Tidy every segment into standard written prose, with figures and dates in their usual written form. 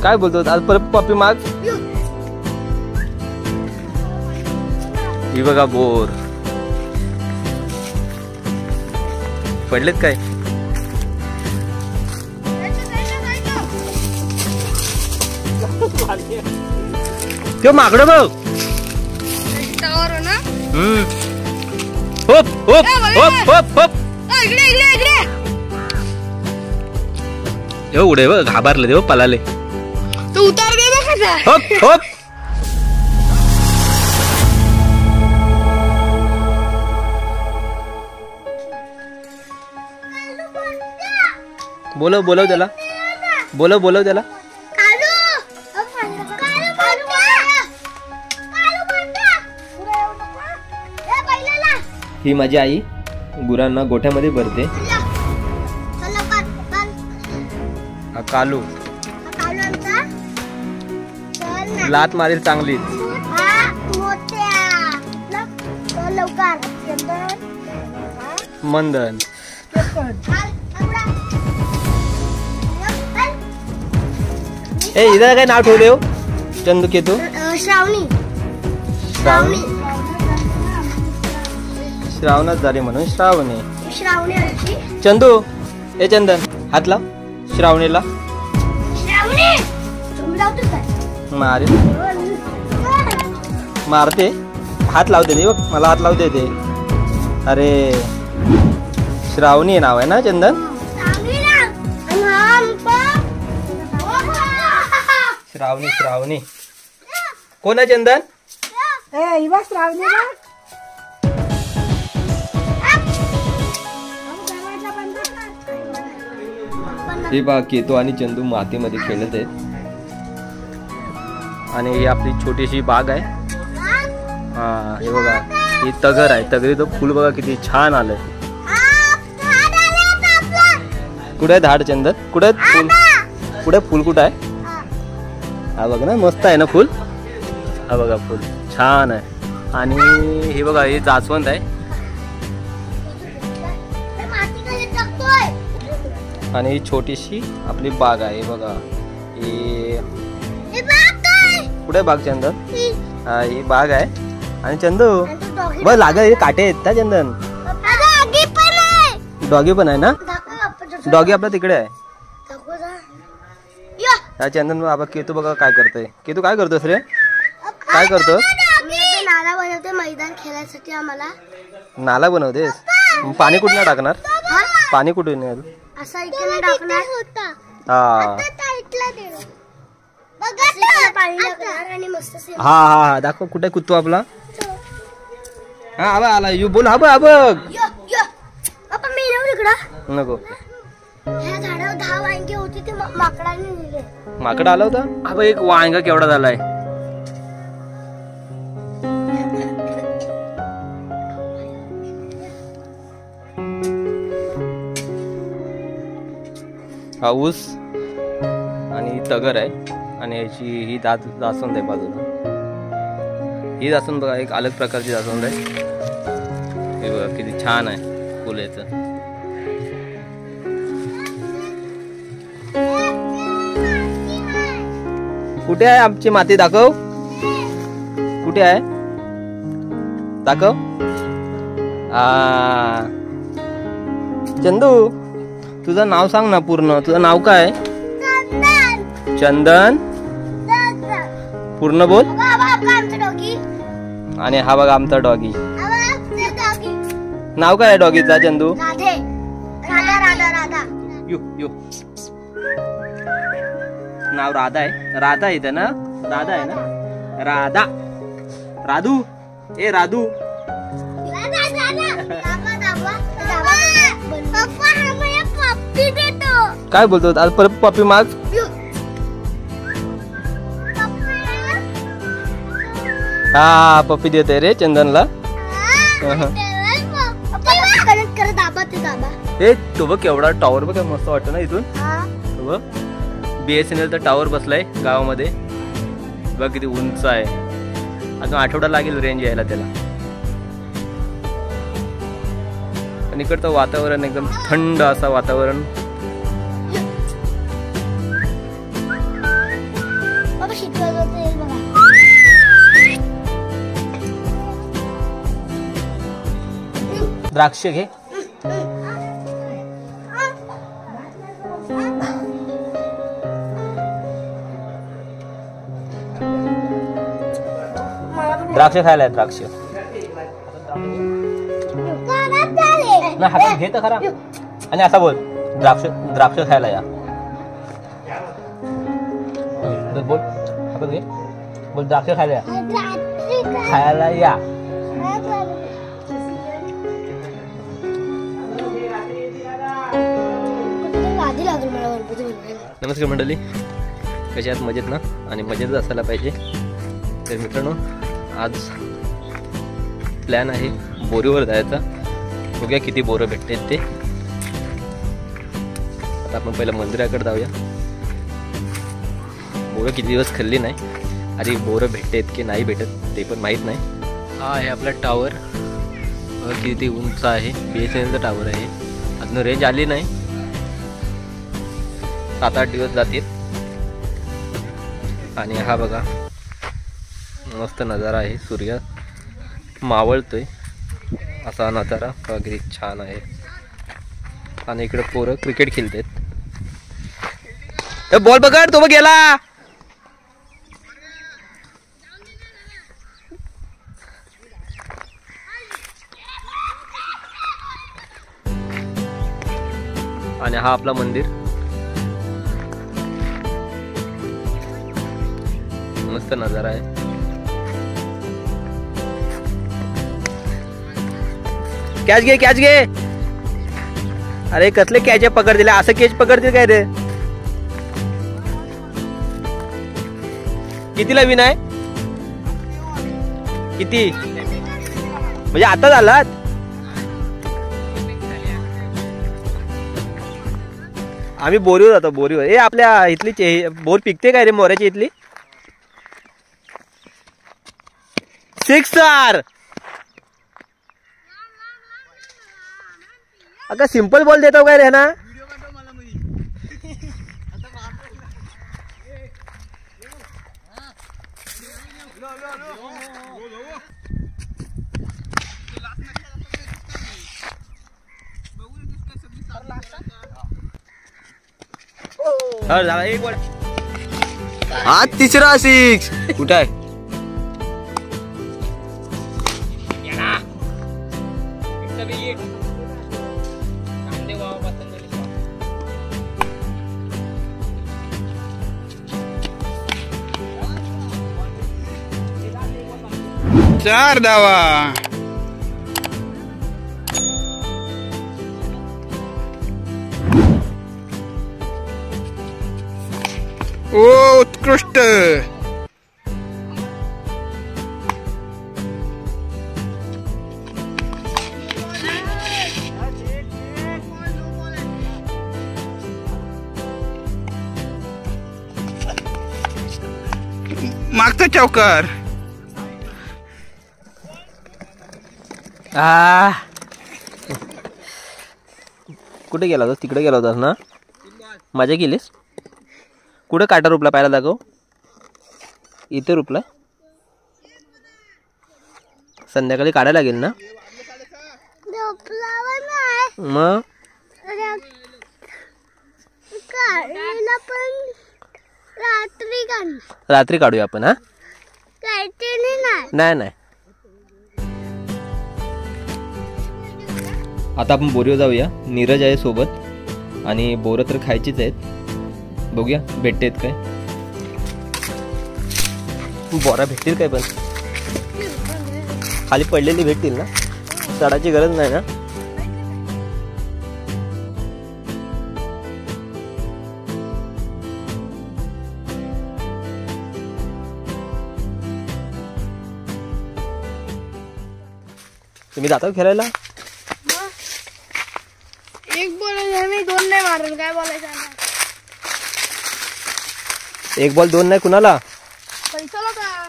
काय बोलतो आज परत पप्पी माग. ही बघा बोर पडलेत काय. तो माकडं बघ. होप होप होप होप होप. एवढे बघ घाबरले देव पलाले. तू उतार दे बघ. होप होप. बोलव बोलव त्याला. बोलव बोलव त्याला. ही माझी आई गुरांना गोठ्यामध्ये भरते. कालू लात मारेल चांगली. मंदन ए इधर काय नाव ठेवले हो चंदू केतू. श्रावणी. श्रावणी श्रावणच झाली म्हणून श्रावणी. श्रावणी चंदू ए चंदन हात लाव श्रावणीला. मारे मारते हात लावते ते बघ मला हात लावते ते. अरे श्रावणी नाव आहे ना चंदन. श्रावणी श्रावणी कोण आहे चंदन. हे बघा केतू आणि चंदू मातीमध्ये खेळत आहेत. आणि ही आपली छोटीशी बाग आहे. हा हे बघा ही तगर आहे. तगरी तो फुल बघा किती छान आलंय. कुठे आहे झाड चंदन. कुठे फुल. कुठे फुल कुठं आहे. हा बघ ना मस्त आहे ना फुल. हा बघा फुल छान आहे. आणि हे बघा हे जास्वंद आहे. आणि ही छोटीशी आपली बाग आहे बघा. ही कुठे बाग चंदन. हा ही बाग आहे. आणि चंदू बघ लागा हे काटे आहेत का चंदन. डॉगी पण आहे ना. डॉगी आपल्या तिकडे आहे. चंदन बाबा केतू बघा काय करतोय. केतू काय करतोस रे. काय करतोस. नाला बनवते मैदान खेळायसाठी आम्हाला. नाला बनवतेस. पाणी कुठून टाकणार. पाणी कुठून असा इकडे टाकणार. हा हा हा दाखव कुठे कुत्तू आपला. हा आबा आला यू बोल. हा बघ नको. ह्या झाडावर 10 वांगे होती ते माकडाने नेले. माकड आला होता. हा बघ एक वांगा केवढा झालाय. हा ऊस आणि तगर आहे. आणि याची ही जास्वंद आहे बाजूला. ही जास्वंद बघा एक अलग प्रकारची जास्वंद आहे. हे बघा किती छान आहे फुल याचं. कुठे आहे आमची माती दाखव. कुठे आहे दाखव. चंदू तुझं नाव सांग ना पूर्ण. तुझं नाव काय. चंदन पूर्ण बोल. आणि हा बघा आमचा डॉगी. नाव काय आहे डॉगीचा चंदू. यू यू नाव राधा आहे. राधा इथं ना. राधा आहे ना. राधा राधू ए राधू. काय बोलतो आज परत पप्पी माग. हा पप्पी देते रे चंदनला. हे तो बघ केवढा टॉवर बघ मस्त वाटतं ना इथून. BSNL चा टॉवर बसलाय गावामध्ये. बघ किती उंच आहे. अजून आठवडा लागेल रेंज यायला त्याला. आणि इकडचं वातावरण एकदम थंड असं वातावरण. द्राक्ष घे. द्राक्ष खायला आहे द्राक्ष. ना हातात घे तर खरा. आणि असा बोल द्राक्ष द्राक्ष खायला या. बोल हातात घे. बोल द्राक्ष खायला या. खायला या. नमस्कार मंडळी, कशा आहात? मजेत ना? आणि मजेतच असायला पाहिजे. तर मित्रांनो, आज प्लॅन आहे बोरीवर जायचा. बघूया किती बोरं भेटतात ते. आता आपण पहिलं मंदिराकडे जाऊया. बोरं किती दिवस खाल्ली नाही, आधी बोरं भेटतात की नाही भेटत ते पण माहीत नाही. हा आहे आपला टावर. किती उंच आहे. BSNLचा टावर आहे. अजून रेंज आली नाही. 7-8 दिवस जातील. आणि हा बघा मस्त नजारा आहे. सूर्य मावळतोय असा नजारा किती छान आहे. आणि इकडे पोरं क्रिकेट खेळतात. बॉल पकड, तो बघ गेला. आणि हा आपला मंदिर. मस्त नजारा आहे. कॅच घे, कॅच घे. अरे कसले कॅच पकड दिले. असं कॅच पकडतील काय रे? कितीला विन आहे? किती म्हणजे आता झालात? आम्ही बोरीवर जातो. बोरीवर. ए आपल्या इथली बोर पिकते काय रे मोऱ्याची इथली? 6 अगं सिंपल बॉल देतो काय रे ना? हा 3रा 6 कुठं आहे? चार धावा. ओ उत्कृष्ट. मागचा चौकार. कुठे गेला होतास? तिकडे गेला होतास ना? मजा केलीस? कुठे काटा रुपला पाहायला दाखव. इथे रुपला. संध्याकाळी काढायला लागेल ना? मग रात्री काढूया आपण. हा नाही नाही. आता आपण बोरीवर जाऊया. नीरज आहे सोबत. आणि बोरं तर खायचीच आहेत. बघूया भेटतेत काय. बोरा भेटतील काय? पण खाली पडलेली भेटतील ना? चढायची गरज नाही ना? तुम्ही जाता खेळायला? एक बॉल मी 2 नाही मारल. काय बोलायचं? एक बॉल 2 नाही कुणाला? पैसाला का?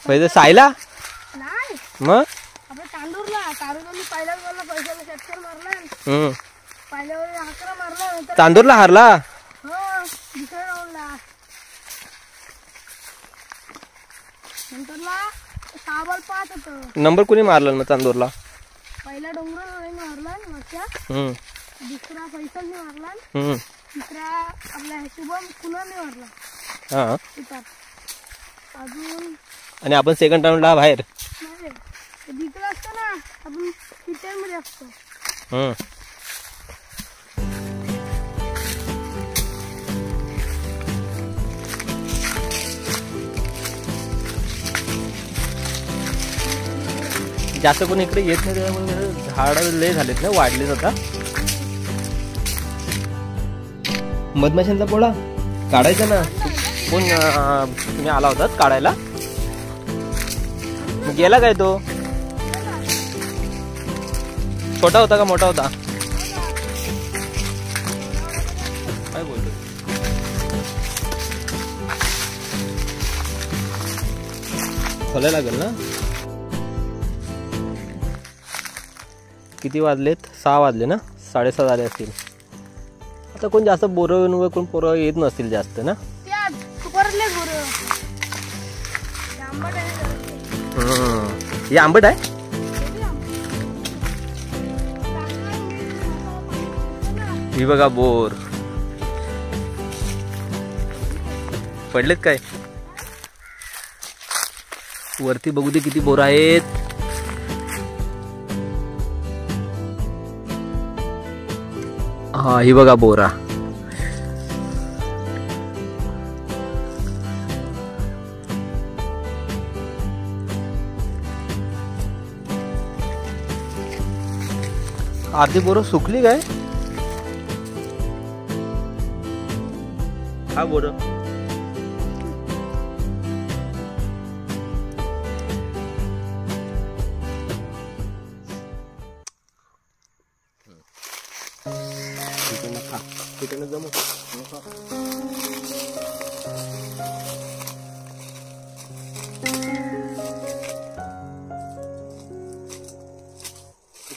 पैसे सायला नाही. मग आपल्या तांदूरला पहिल्याच बॉलला पैसाला 70 मारला. पहिल्या बॉलला 11 मारला. तांदूरला हारला. हो दुसऱ्या राऊंडला. नंतरला 6 बॉल 5 होतं. नंबर कोणी मारला मग तांदूरला? पहिला पहिला डोंगराला मारला वरच्या, दुसरा फैसलने मारला, तिसरा आपला शुभम कुणाने मारला. हा अजून आणि आपण सेकंड राऊंडला बाहेर नाही जिंकलं असतं ना आपण किचन मध्ये असतो. जास्त कोणी इकडे येत नाही त्यामुळे झाड लय झालेत ना, वाढलेत आता. मधमाशांचा पोळा काढायचा ना. कोण तुम्ही आला होतात काढायला? गेला काय तो? छोटा होता का मोठा होता? काय बोलतो? खोलायला लागेल ना. किती वाजलेत? 6 वाजले ना. 6:30 झाले असतील. आता कोण जास्त बोरं कोण पोरं येत नसतील जास्त ना. हे आंबट आहे. ही बघा बोर पडलेत काय वरती. बघू दे किती बोर आहेत. हा ही बघा बोरा. अर्धी बोरं सुकली काय? हा बोरं जमू.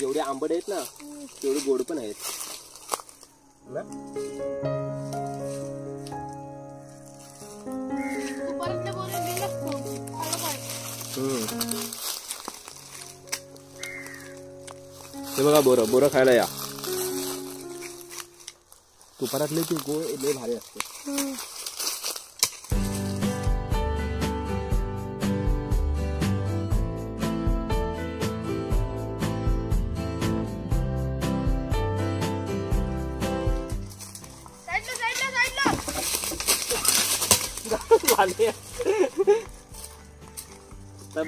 जेवढे आंबट आहेत ना तेवढे गोड पण आहेत ना. हे बघा बोरं बोरं खायला या. तुपारातले ते गोड लय भारी असते.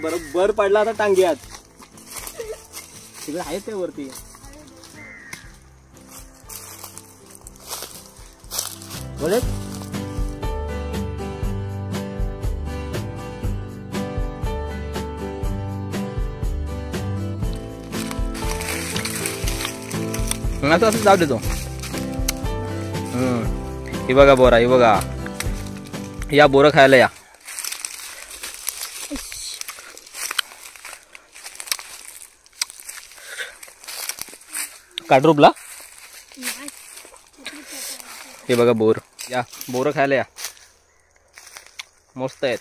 बरोबर पडला आता टांग्यात. तिकडे आहेत त्या वरती. बोले असं असं जाऊ देतो. ही बघा बोरा. ही बघा या बोरं खायला या. काढरूपला हे बघा बोर. या बोरं खायला या. मस्त आहेत.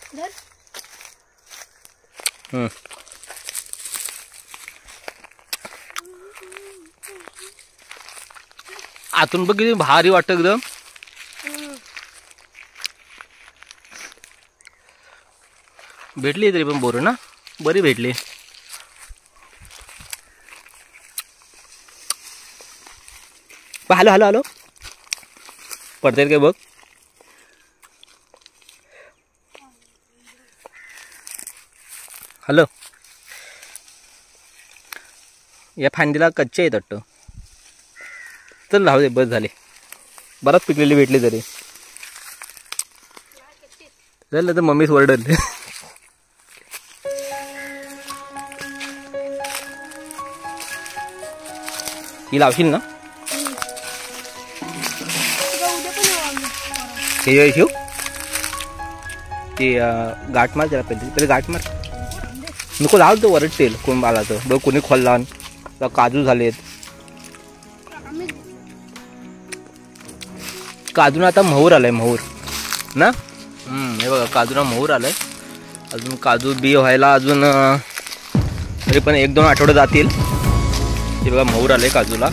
आतून बघ किती भारी वाटत एकदम. भेटली तरी पण बोरं ना बरी भेटली. हॅलो हॅलो हॅलो पडतायत काय बघ. हॅलो या फांदीला कच्चे आहेत वाटतं. चल राहू दे बस झाले. बराच पिकलेली भेटली तरी झालं तर मम्मीच ओरडल. ही लावशील ना. हे शिव ते गाठ मार जरा पहिले गाठ मार. नको लाव तो वरटेल कोण आला तर बघ कोणी खोलला. काजू झालेत. काजून आता मोहर आलाय मोहर ना. हे बघा काजूला मोहर आलाय. अजून काजू बी व्हायला अजून तरी पण 1-2 आठवडे जातील. हे बघा मोहर आले काजूला.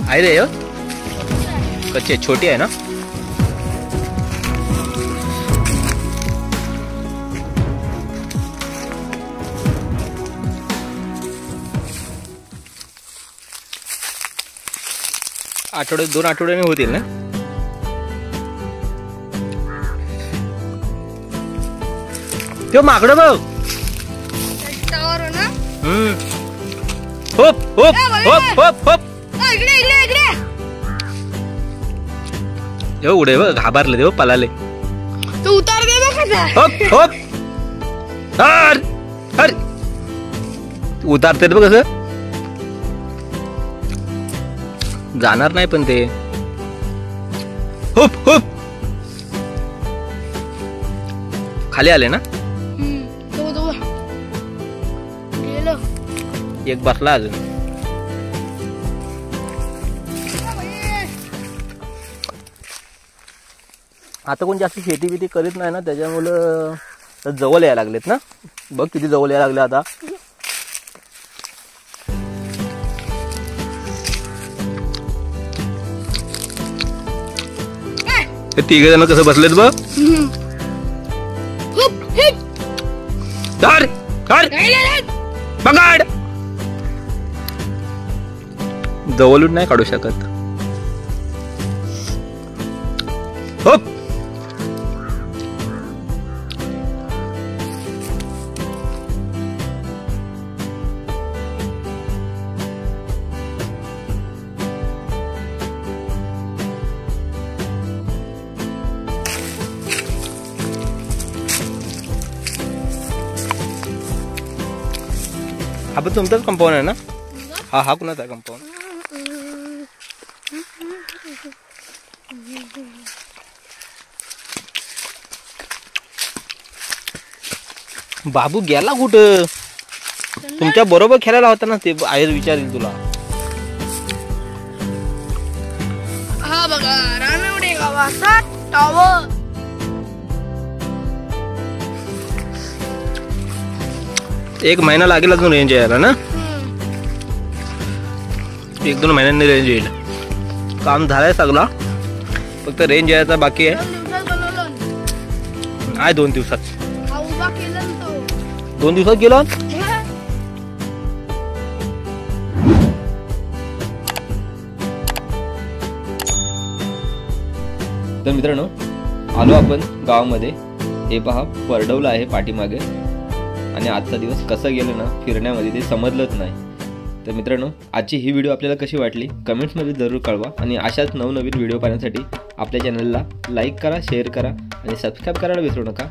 आहे रे कच्ची छोटी आहे ना. दोन आठवड्याने होतील ना. तो माकडं बघ. होप होप होप होप होप. उडे बघ घाबरले देव पलाले. तू उतार दे बघ. होप होप. हर हर उतारते बघ कसं. जाणार नाही पण ते. Hoop hoop. खाली आले ना. एक बसला अजून. आता कोण जास्त शेती बिती करीत नाही ना त्याच्यामुळं जवळ यायला लागलेत ना. बघ किती जवळ यायला लागले आता. ते तिघ जण कसं बसलेत बघ. धर धर पकड. जवळून नाही काढू शकत. होप. हा पण तुमचाच कंपाऊंड आहे ना. हा कुणाचा कंपाऊंड. बाबू गेला कुठं. तुमच्या बरोबर खेळायला होता ना. ते आहे विचारेल तुला. हा बघा रानवडे गावाचा टॉवर. एक महिना लागेल अजून रेंज यायला ना. 1-2 महिन्यांनी रेंज येईल. काम झालंय सगळा फक्त रेंज यायचा बाकी आहे. 2 दिवसात. 2 दिवसात गेला. तर मित्रांनो आलो आपण गावामध्ये. हे पहा परडवलं आहे पाठीमागे. आणि आजचा दिवस कसं गेलं ना फिरण्यामध्ये ते समजलंच नाही. तर मित्रांनो आजची ही व्हिडिओ आपल्याला कशी वाटली कमेंट्समध्ये जरूर कळवा. आणि अशाच नवनवीन व्हिडिओ पाहण्यासाठी आपल्या चॅनलला लाईक करा, शेअर करा आणि सबस्क्राईब करायला विसरू नका.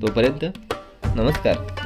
तोपर्यंत नमस्कार.